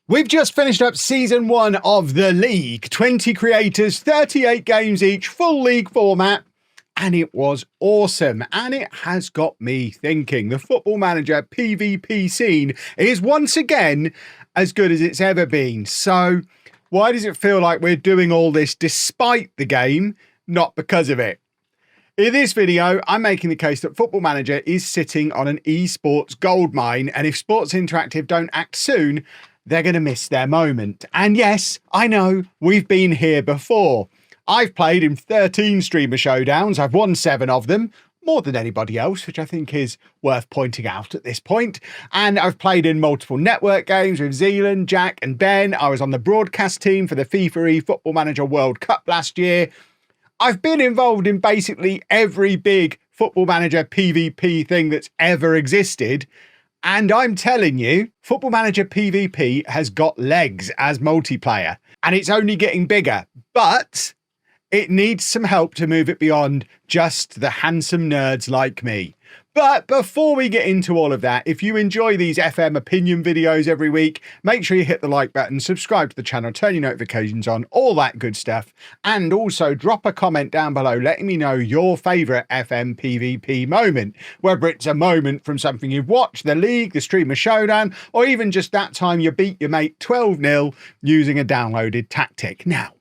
We've just finished up season 1 of the league. 20 creators, 38 games each, full league format. And it was awesome. And it has got me thinking. The Football Manager PvP scene is once again as good as it's ever been. So why does it feel like we're doing all this despite the game, not because of it? In this video, I'm making the case that Football Manager is sitting on an eSports goldmine. And if Sports Interactive don't act soon, they're going to miss their moment. And yes, I know, we've been here before. I've played in 13 Streamer Showdowns. I've won 7 of them, more than anybody else, which I think is worth pointing out at this point. And I've played in multiple network games with Zealand, Jack and Ben. I was on the broadcast team for the FIFAe FM World World Cup last year. I've been involved in basically every big Football Manager PvP thing that's ever existed. And I'm telling you, Football Manager PvP has got legs as multiplayer, and it's only getting bigger, but it needs some help to move it beyond just the handsome nerds like me. But before we get into all of that, if you enjoy these FM opinion videos every week, make sure you hit the like button, subscribe to the channel, turn your notifications on, all that good stuff. And also drop a comment down below letting me know your favourite FM PvP moment, whether it's a moment from something you've watched, the league, the Streamer Showdown, or even just that time you beat your mate 12-0 using a downloaded tactic. Now,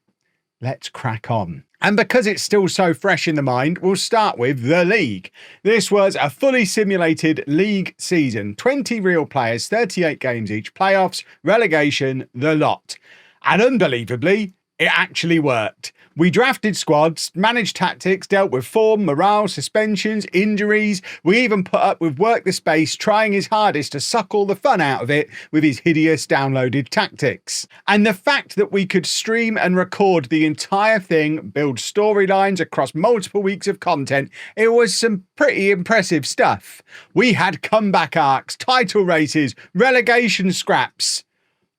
let's crack on. And because it's still so fresh in the mind, we'll start with the league. This was a fully simulated league season. 20 real players, 38 games each, playoffs, relegation, the lot. And unbelievably, it actually worked. We drafted squads, managed tactics, dealt with form, morale, suspensions, injuries. We even put up with Work the Space trying his hardest to suck all the fun out of it with his hideous downloaded tactics. And the fact that we could stream and record the entire thing, build storylines across multiple weeks of content, it was some pretty impressive stuff. We had comeback arcs, title races, relegation scraps.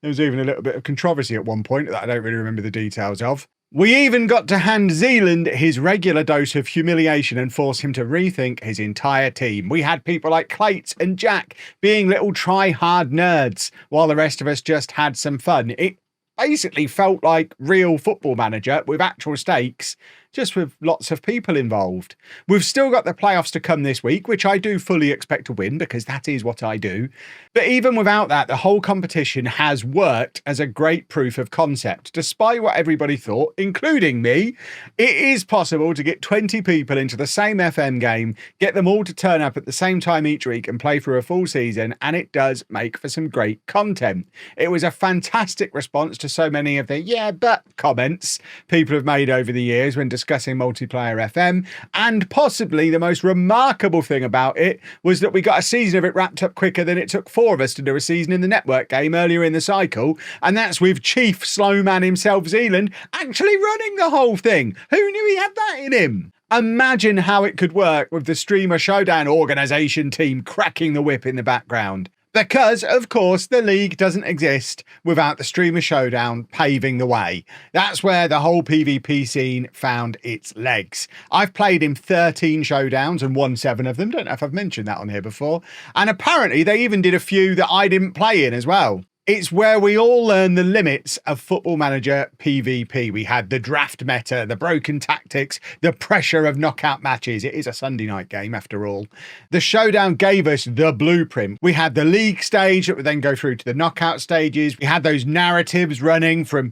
There was even a little bit of controversy at one point that I don't really remember the details of. We even got to hand Zealand his regular dose of humiliation and force him to rethink his entire team. We had people like Clates and Jack being little try-hard nerds, while the rest of us just had some fun. It basically felt like real Football Manager with actual stakes, just with lots of people involved. We've still got the playoffs to come this week, which I do fully expect to win because that is what I do. But even without that, the whole competition has worked as a great proof of concept. Despite what everybody thought, including me, it is possible to get 20 people into the same FM game, get them all to turn up at the same time each week and play through a full season, and it does make for some great content. It was a fantastic response to so many of the "yeah, but" comments people have made over the years when discussing multiplayer FM, and possibly the most remarkable thing about it was that we got a season of it wrapped up quicker than it took 4 of us to do a season in the network game earlier in the cycle, and that's with Chief Slow Man himself, Zealand, actually running the whole thing. Who knew he had that in him? Imagine how it could work with the Streamer Showdown organisation team cracking the whip in the background. Because, of course, the league doesn't exist without the Streamer Showdown paving the way. That's where the whole PvP scene found its legs. I've played in 13 showdowns and won 7 of them. Don't know if I've mentioned that on here before. And apparently they even did a few that I didn't play in as well. It's where we all learn the limits of Football Manager PvP. We had the draft meta, the broken tactics, the pressure of knockout matches. It is a Sunday night game after all. The Showdown gave us the blueprint. We had the league stage that would then go through to the knockout stages. We had those narratives running from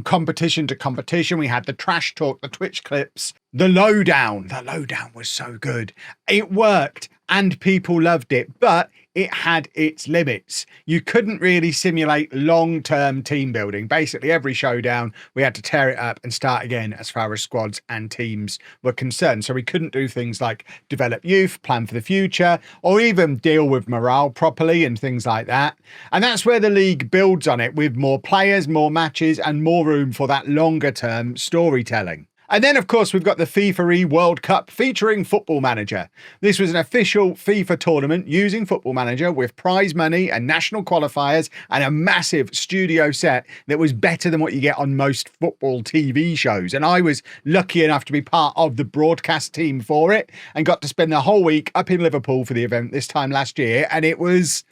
competition to competition. We had the trash talk, the Twitch clips, the lowdown. The lowdown was so good. It worked and people loved it, but it had its limits. You couldn't really simulate long-term team building. Basically, every showdown, we had to tear it up and start again as far as squads and teams were concerned. So we couldn't do things like develop youth, plan for the future, or even deal with morale properly and things like that. And that's where the league builds on it with more players, more matches, and more room for that longer-term storytelling. And then, of course, we've got the FIFAe World Cup featuring Football Manager. This was an official FIFA tournament using Football Manager with prize money and national qualifiers and a massive studio set that was better than what you get on most football TV shows. And I was lucky enough to be part of the broadcast team for it and got to spend the whole week up in Liverpool for the event this time last year. And it was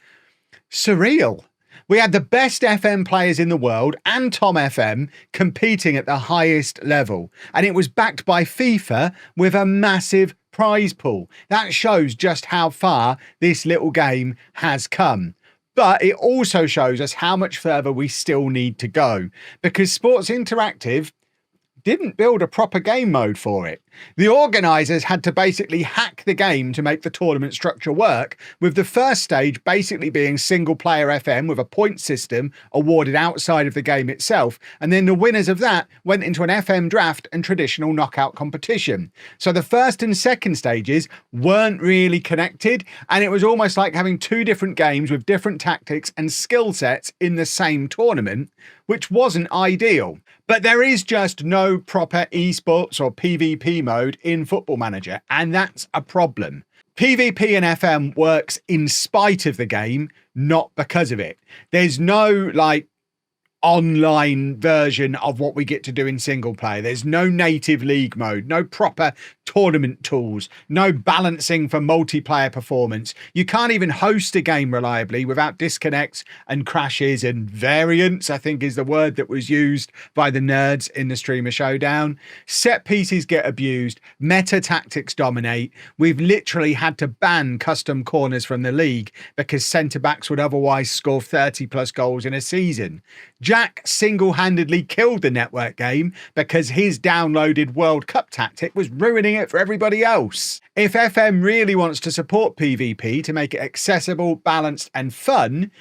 surreal. We had the best FM players in the world and Tom FM competing at the highest level. And it was backed by FIFA with a massive prize pool. That shows just how far this little game has come. But it also shows us how much further we still need to go, because Sports Interactive didn't build a proper game mode for it. The organisers had to basically hack the game to make the tournament structure work, with the first stage basically being single player FM with a point system awarded outside of the game itself, and then the winners of that went into an FM draft and traditional knockout competition. So the first and second stages weren't really connected, and it was almost like having two different games with different tactics and skill sets in the same tournament, which wasn't ideal. But there is just no proper eSports or PvP mode in Football Manager, and that's a problem. PvP and FM works in spite of the game, not because of it. There's no online version of what we get to do in single player. There's no native league mode, no proper tournament tools, no balancing for multiplayer performance. You can't even host a game reliably without disconnects and crashes and variants, I think is the word that was used by the nerds in the Streamer Showdown. Set pieces get abused, meta tactics dominate. We've literally had to ban custom corners from the league because centre backs would otherwise score 30 plus goals in a season. Jack single-handedly killed the network game because his downloaded World Cup tactic was ruining it for everybody else. If FM really wants to support PvP to make it accessible, balanced and fun,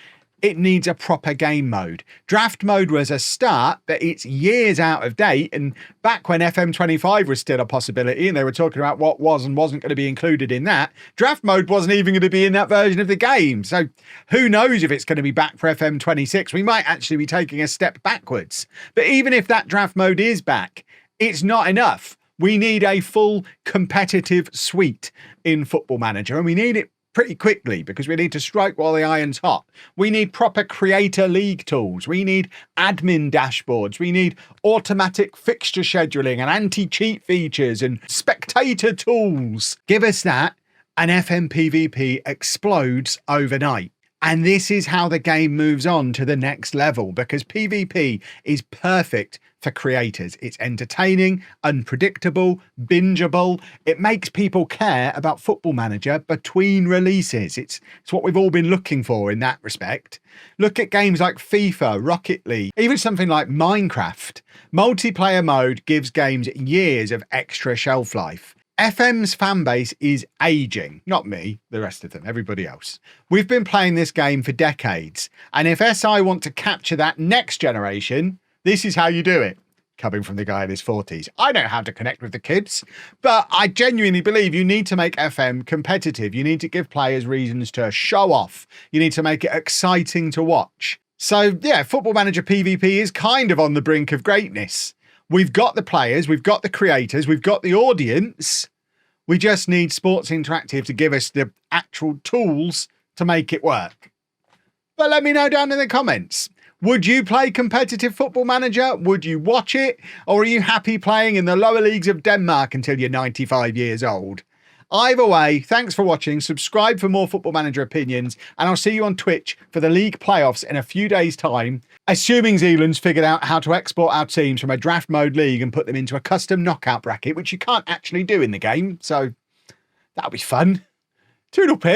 it needs a proper game mode. Draft mode was a start, but it's years out of date. And back when FM25 was still a possibility and they were talking about what was and wasn't going to be included in that, draft mode wasn't even going to be in that version of the game. So who knows if it's going to be back for FM26? We might actually be taking a step backwards. But even if that draft mode is back, it's not enough. We need a full competitive suite in Football Manager, and we need it pretty quickly because we need to strike while the iron's hot. We need proper creator league tools. We need admin dashboards. We need automatic fixture scheduling and anti-cheat features and spectator tools. Give us that and FM PvP explodes overnight. And this is how the game moves on to the next level, because PvP is perfect for creators. It's entertaining, unpredictable, bingeable. It makes people care about Football Manager between releases. It's what we've all been looking for in that respect. Look at games like FIFA, Rocket League, even something like Minecraft. Multiplayer mode gives games years of extra shelf life. FM's fan base is aging, not me, the rest of them, everybody else. We've been playing this game for decades, and if SI want to capture that next generation, this is how you do it. Coming from the guy in his 40s. I know how to connect with the kids, but I genuinely believe you need to make FM competitive. You need to give players reasons to show off. You need to make it exciting to watch. So yeah, Football Manager PvP is kind of on the brink of greatness. We've got the players, we've got the creators, we've got the audience. We just need Sports Interactive to give us the actual tools to make it work. But let me know down in the comments. Would you play competitive Football Manager? Would you watch it? Or are you happy playing in the lower leagues of Denmark until you're 95 years old? Either way, thanks for watching. Subscribe for more Football Manager opinions, and I'll see you on Twitch for the league playoffs in a few days' time, assuming Zealand's figured out how to export our teams from a draft mode league and put them into a custom knockout bracket, which you can't actually do in the game, so that'll be fun. Toodle pip.